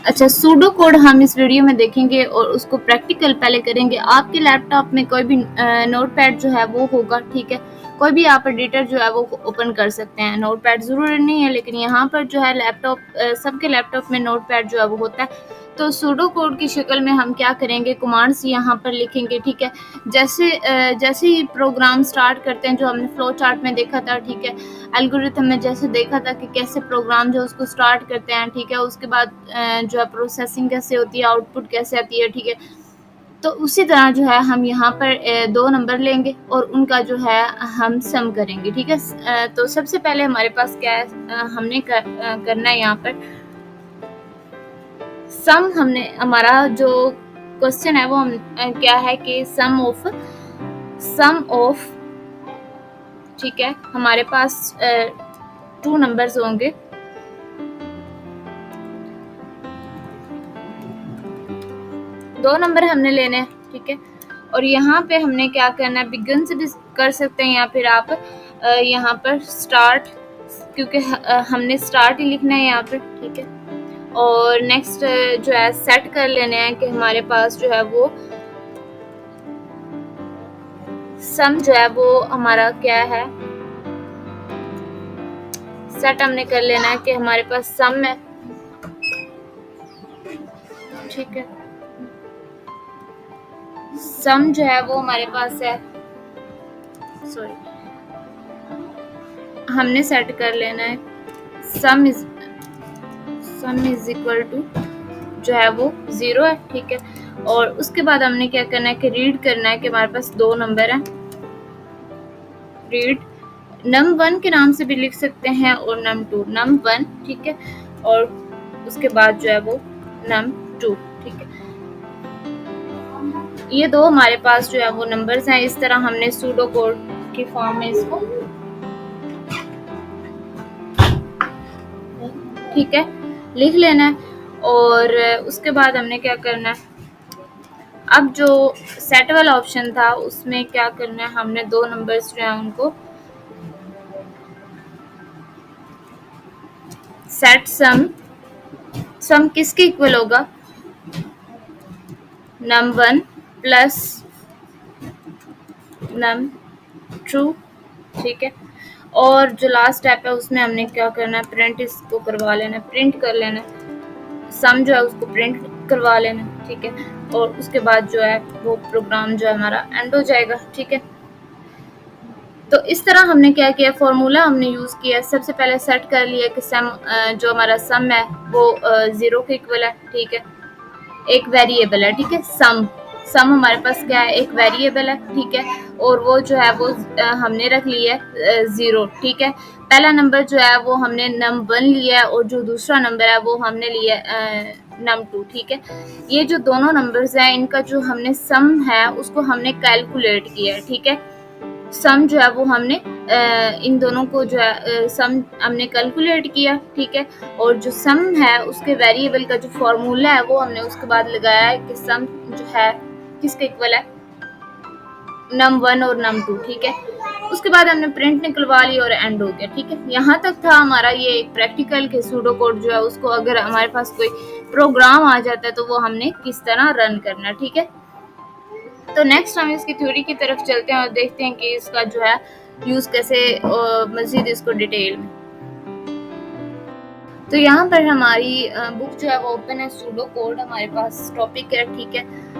अच्छा, pseudo code हम इस वीडियो में देखेंगे और उसको प्रैक्टिकल पहले करेंगे। आपके लैपटॉप में कोई भी नोटपैड जो है वो होगा, ठीक है। कोई भी आप एडिटर जो है वो ओपन कर सकते हैं। नोटपैड ज़रूरी नहीं है, लेकिन यहाँ पर जो है लैपटॉप सबके लैपटॉप में नोटपैड जो है वो होता है। तो सूडो कोड की शक्ल में हम क्या करेंगे, कमांड्स यहाँ पर लिखेंगे, ठीक है। जैसे ही प्रोग्राम स्टार्ट करते हैं, जो हमने फ्लो चार्ट में देखा था, ठीक है, एल्गोरिथम में जैसे देखा था कि कैसे प्रोग्राम जो उसको स्टार्ट करते हैं, ठीक है, उसके बाद जो है प्रोसेसिंग कैसे होती है, आउटपुट कैसे आती है, ठीक है। तो उसी तरह जो है हम यहाँ पर 2 नंबर लेंगे और उनका जो है हम सम करेंगे, ठीक है। तो सबसे पहले हमारे पास क्या है, हमने करना है यहाँ पर सम। हमने हमारा जो क्वेश्चन है वो क्या है कि सम ऑफ, ठीक है, हमारे पास 2 नंबर्स होंगे। दो नंबर हमने लेने हैं, ठीक है। और यहाँ पे हमने क्या करना है, बिगिन से भी कर सकते हैं या फिर आप यहाँ पर स्टार्ट, क्योंकि हमने स्टार्ट ही लिखना है यहाँ पर, ठीक है। और नेक्स्ट जो है सेट कर लेने हैं कि हमारे पास जो है वो सम जो है वो हमारा क्या है, सेट हमने कर लेना है कि हमारे पास सम है, ठीक है। सम जो है वो हमारे पास है, सॉरी, हमने सेट कर लेना है सम इज इक्वल टू जो है वो 0 है, ठीक है। और उसके बाद हमने क्या करना है कि रीड करना है कि हमारे पास 2 नंबर हैं। रीड num1 के नाम से भी लिख सकते हैं और num1, ठीक है। और उसके बाद जो है वो num2, ठीक है। ये 2 हमारे पास जो है वो नंबर्स हैं। इस तरह हमने सूडो कोड की फॉर्म में इसको, ठीक है, लिख लेना है। और उसके बाद हमने क्या करना है, अब जो सेट वाला ऑप्शन था उसमें क्या करना है, हमने 2 नंबर्स जो है उनको सेट सम किसके इक्वल होगा, num1 प्लस num2, ठीक है। और जो लास्ट स्टेप है उसमें हमने क्या करना है, प्रिंट इसको करवा लेना, प्रिंट कर लेना, सम जो है उसको प्रिंट करवा लेना, ठीक है। और उसके बाद जो है वो प्रोग्राम जो है हमारा एंड हो जाएगा, ठीक है। तो इस तरह हमने क्या किया, फॉर्मूला हमने यूज़ किया। सबसे पहले सेट कर लिया कि सम जो हमारा सम है वो 0 के इक्वल है, ठीक है। एक वेरिएबल है, ठीक है। सम हमारे पास क्या है, एक वेरिएबल है, ठीक है। और वो जो है वो हमने रख लिया है 0, ठीक है। पहला नंबर जो है वो हमने num1 लिया है और जो दूसरा नंबर है वो हमने लिया num2, ठीक है। ये जो दोनों नंबर्स हैं इनका जो हमने सम है उसको हमने कैलकुलेट किया है, ठीक है। सम जो है वो हमने इन दोनों को जो है सम हमने कैलकुलेट किया, ठीक है। और जो सम है उसके वेरिएबल का जो फॉर्मूला है वो हमने उसके बाद लगाया है कि सम जो है किसके इक्वल है, num1 और num2, ठीक है। उसके बाद हमने प्रिंट निकलवा ली और एंड हो गया, ठीक है। यहाँ तक था हमारा ये एक प्रैक्टिकल के सूडो कोड जो है उसको अगर हमारे पास कोई प्रोग्राम आ जाता है तो वो हमने किस तरह रन करना, ठीक है। तो नेक्स्ट हम इसकी थ्योरी की तरफ चलते हैं और देखते हैं कि इसका जो है यूज कैसे मजीद इसको डिटेल में। तो यहाँ पर हमारी बुक जो है वो ओपन है, सूडो कोड हमारे पास टॉपिक है, ठीक है।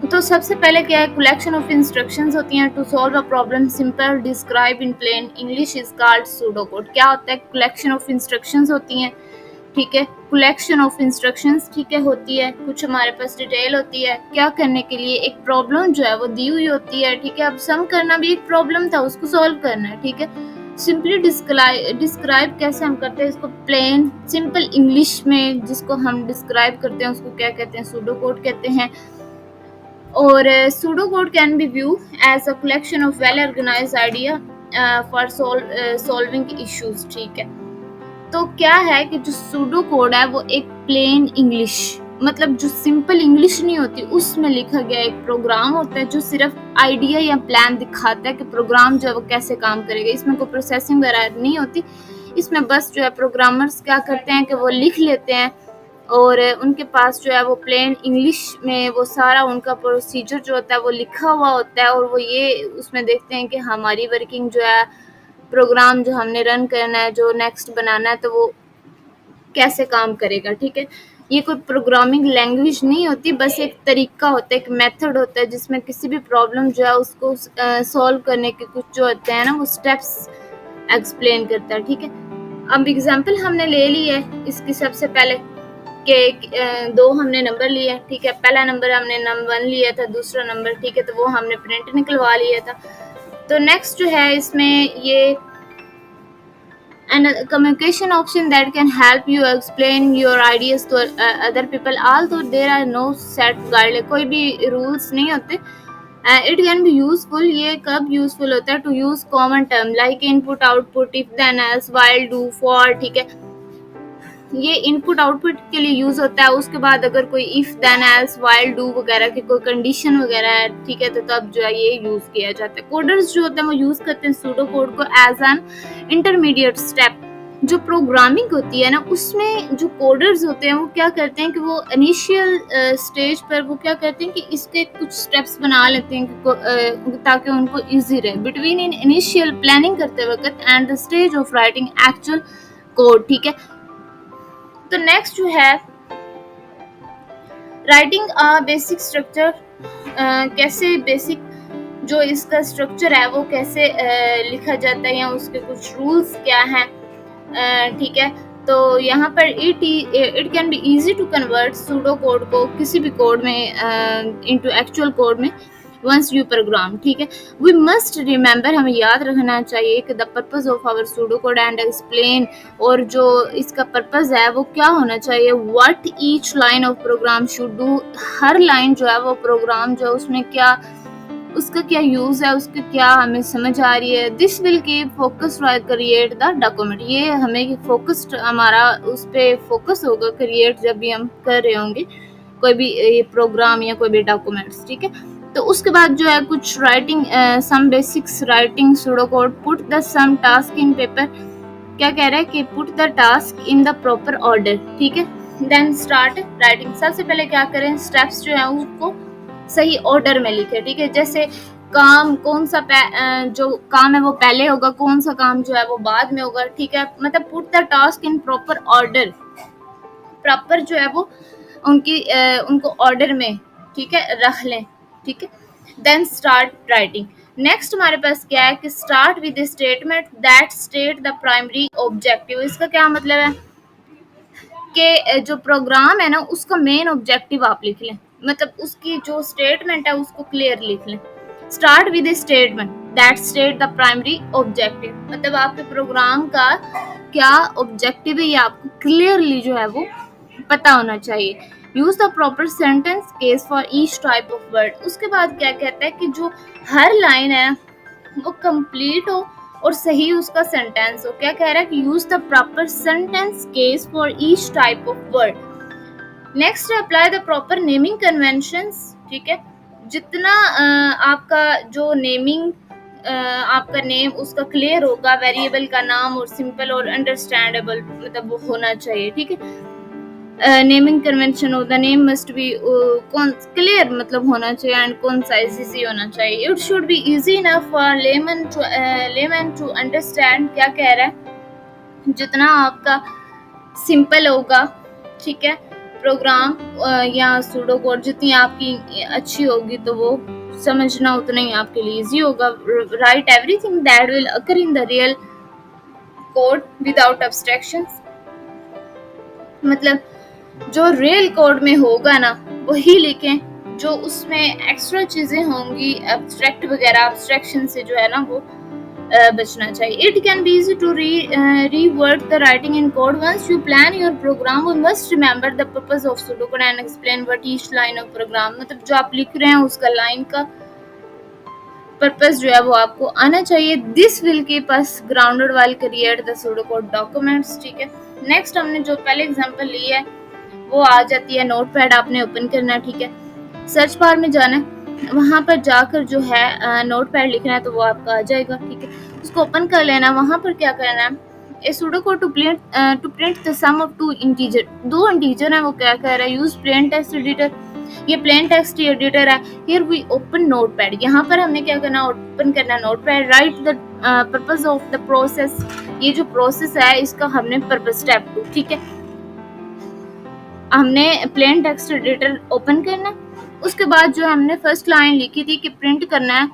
तो सबसे पहले क्या है, कलेक्शन ऑफ इंस्ट्रक्शंस होती हैं to solve a problem simple describe in plain English is called pseudo code. क्या होता है, कलेक्शन ऑफ इंस्ट्रक्शंस होती हैं, ठीक है। कलेक्शन ऑफ इंस्ट्रक्शंस, ठीक है, होती है। कुछ हमारे पास डिटेल होती है क्या करने के लिए, एक प्रॉब्लम जो है वो दी हुई होती है, ठीक है। अब सम करना भी एक प्रॉब्लम था, उसको सॉल्व करना है, ठीक है। सिंपली डिस्क्राइब कैसे हम करते हैं इसको, प्लेन सिंपल इंग्लिश में जिसको हम डिस्क्राइब करते हैं उसको क्या कहते हैं, सूडो कोड कहते हैं। और pseudo code can be view as a collection of well organised idea for solving issues, ठीक है। तो क्या है कि जो सूडो कोड है वो एक प्लेन इंग्लिश, मतलब जो सिंपल इंग्लिश नहीं होती उसमें लिखा गया एक प्रोग्राम होता है जो सिर्फ आइडिया या प्लान दिखाता है कि प्रोग्राम जो है वो कैसे काम करेगा। इसमें कोई प्रोसेसिंग वगैरह नहीं होती, इसमें बस जो है प्रोग्रामर्स क्या करते हैं कि वो लिख लेते हैं और उनके पास जो है वो प्लेन इंग्लिश में वो सारा उनका प्रोसीजर जो होता है वो लिखा हुआ होता है, और वो ये उसमें देखते हैं कि हमारी वर्किंग जो है, प्रोग्राम जो हमने रन करना है, जो नेक्स्ट बनाना है, तो वो कैसे काम करेगा। ठीक है, ये कोई प्रोग्रामिंग लैंग्वेज नहीं होती, बस एक तरीका होता है, एक मेथड होता है जिसमें किसी भी प्रॉब्लम जो है उसको सॉल्व करने के कुछ जो होते हैं ना वो स्टेप्स एक्सप्लेन करता है। ठीक है, अब एग्जांपल हमने ले ली है इसकी सबसे पहले कि दो हमने नंबर लिए। ठीक है, पहला नंबर हमने नंबर 1 लिया था, दूसरा नंबर, ठीक है, तो वो हमने प्रिंट निकलवा लिया था। तो नेक्स्ट जो है इसमें ये and a communication option that can help you explain your ideas to other people, although there are no set guidelines, कोई भी rules नहीं होते। It can be useful, ये कब useful होता है, to use common term like input output, if then else, while do, for। ठीक है, ये इनपुट आउटपुट के लिए यूज होता है। उसके बाद अगर कोई if then else while do वगैरह की कोई कंडीशन वगैरह है, ठीक है, तो तब जो है ये यूज किया जाता है। कोडर्स जो होते हैं वो यूज करते हैं सूडो कोड को एज एन इंटरमीडिएट स्टेप। जो प्रोग्रामिंग होती है ना उसमें जो कोडर्स होते हैं वो क्या करते हैं कि वो इनिशियल स्टेज पर वो क्या करते हैं कि इसके कुछ स्टेप्स बना लेते हैं ताकि उनको इजी रहे बिटवीन इन इनिशियल प्लानिंग करते वक्त and the stage of writing actual code. ठीक है, तो नेक्स्ट जो है राइटिंग अ बेसिक स्ट्रक्चर, कैसे बेसिक जो इसका स्ट्रक्चर है वो कैसे लिखा जाता है या उसके कुछ रूल्स क्या हैं। ठीक है, तो यहाँ पर it can be easy to convert pseudo code को किसी भी कोड में इनटू एक्चुअल कोड में वंस यू प्रोग्राम। ठीक है, वी मस्ट रिमेंबर, हमें याद रखना चाहिए कि the purpose of our pseudo code and explain, और जो इसका पर्पस है वो क्या होना चाहिए, what each line of program should do, हर लाइन जो है वो प्रोग्राम जो उसमें क्या उसका क्या यूज है, उसके क्या हमें समझ आ रही है। This will keep focus create the document, ये हमें फोकस्ड हमारा उस पर फोकस होगा क्रिएट जब भी हम कर रहे होंगे कोई भी ये प्रोग्राम या कोई भी डॉक्यूमेंट्स। ठीक है, तो उसके बाद जो है कुछ writing some basics writing pseudo code, put the some task in paper, क्या कह रहा है कि put the task in the proper order. ठीक है, देन स्टार्ट राइटिंग, सबसे पहले क्या करें स्टेप्स जो है उसको सही ऑर्डर में लिखे। ठीक है, जैसे काम कौन सा जो काम है वो पहले होगा, कौन सा काम जो है वो बाद में होगा। ठीक है, मतलब put the task in proper order, proper जो है वो उनको ऑर्डर में, ठीक है, रख लें। ठीक है, देन स्टार्ट राइटिंग। नेक्स्ट हमारे पास क्या है कि start with statement that state the primary objective. इसका क्या मतलब है कि जो प्रोग्राम है ना उसका मेन ऑब्जेक्टिव आप लिख लें, मतलब उसकी जो स्टेटमेंट है उसको क्लियर लिख लें। Start with statement that state the primary objective, मतलब आपके प्रोग्राम का क्या ऑब्जेक्टिव है ये आपको क्लियरली जो है वो पता होना चाहिए। Use the proper sentence case for each type of word. उसके बाद क्या कहता है कि जो हर लाइन है वो कंप्लीट हो और सही उसका सेंटेंस हो। क्या कह रहा है कि use the proper sentence case for each type of word. Next apply the proper naming conventions. ठीक है, जितना आपका जो नेमिंग आपका नेम उसका क्लियर होगा, वेरिएबल का नाम और सिंपल और अंडरस्टैंडेबल मतलब वो होना चाहिए। ठीक है, naming convention of the name must be clear मतलब होना चाहिए एंड कंसाइज इजी होना चाहिए। It should be easy enough for layman to understand. क्या कह रहा है जितना आपका सिंपल होगा, ठीक है, प्रोग्राम या सूडो कोड जितनी आपकी अच्छी होगी तो वो समझना उतना ही आपके लिए इजी होगा। Right everything that will occur in the real code without abstractions, मतलब जो रियल कोड में होगा ना वही लिखें, जो उसमें एक्स्ट्रा चीजें होंगी एब्स्ट्रैक्ट वगैरह एब्स्ट्रैक्शन से जो है ना वो बचना चाहिए। It can be easy to reword the writing in code once you plan your program. We must remember the purpose of pseudo code and explain what each line of program, मतलब जो आप लिख रहे हैं उसका लाइन का purpose जो है वो आपको आना चाहिए। This will keep us grounded while create the pseudo code documents. ठीक है, नेक्स्ट हमने जो पहले एग्जांपल ली है वो आ जाती है नोटपैड आपने ओपन करना। ठीक है, सर्च बार में जाना है, वहां पर जाकर जो है नोटपैड लिखना है तो वो आपका आ जाएगा। ठीक है, उसको ओपन कर लेना। वहां पर क्या करना है a pseudo code to print the sum of two integer, दो इंटीजर है, वो क्या कह रहा है, यूज प्लेन टेक्स्ट एडिटर, ये प्लेन टेक्स्ट एडिटर है। हियर वी ओपन नोटपैड, यहाँ पर हमने क्या करना, ओपन करना Notepad, write the purpose of the process, ये जो प्रोसेस है इसका हमने पर्पस, स्टेप 2, ठीक है, हमने प्लेन टेक्स्ट एडिटर ओपन करना। उसके बाद जो हमने फर्स्ट लाइन लिखी थी कि प्रिंट करना है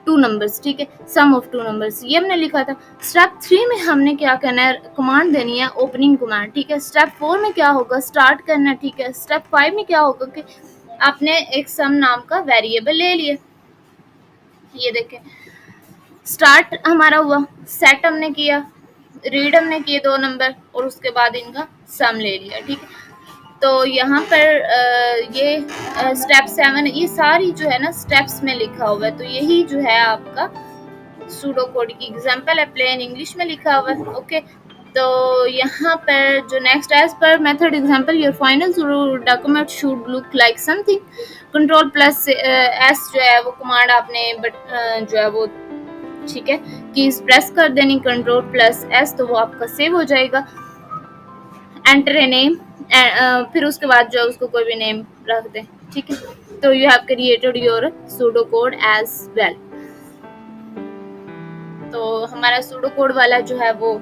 टू नंबर्स, ठीक है, सम ऑफ टू नंबर्स, ये हमने लिखा था। स्टेप 3 में हमने क्या करना है, कमांड देनी है, ओपनिंग कमांड, ठीक है। स्टेप 4 में क्या होगा, स्टार्ट करना, ठीक है। स्टेप 5 में क्या होगा कि आपने एक सम नाम का वेरिएबल ले लिया, ये देखें, स्टार्ट हमारा हुआ, सेट हमने किया, रीड हमने किए 2 नंबर, और उसके बाद इनका सम ले लिया, ठीक है। तो यहाँ पर ये स्टेप 7, ये सारी जो है ना स्टेप्स में लिखा हुआ है, तो यही जो है आपका सूडो कोड की एग्जांपल है, प्लेन इंग्लिश में लिखा हुआ है, ओके। तो यहाँ पर जो next, as per method example your final document should look like something, control plus S जो है वो कमांड आपने जो है वो, ठीक है, कीज प्रेस कर देनी, कंट्रोल प्लस एस, तो वो आपका सेव हो जाएगा। एंटर ए नेम, फिर उसके बाद जो है उसको कोई भी नेम रख दें, ठीक है। तो you have created your pseudo code as well. तो हमारा सूडो कोड वाला जो है वो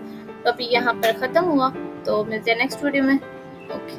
अभी यहाँ पर ख़त्म हुआ, तो मिलते हैं नेक्स्ट वीडियो में, ओके।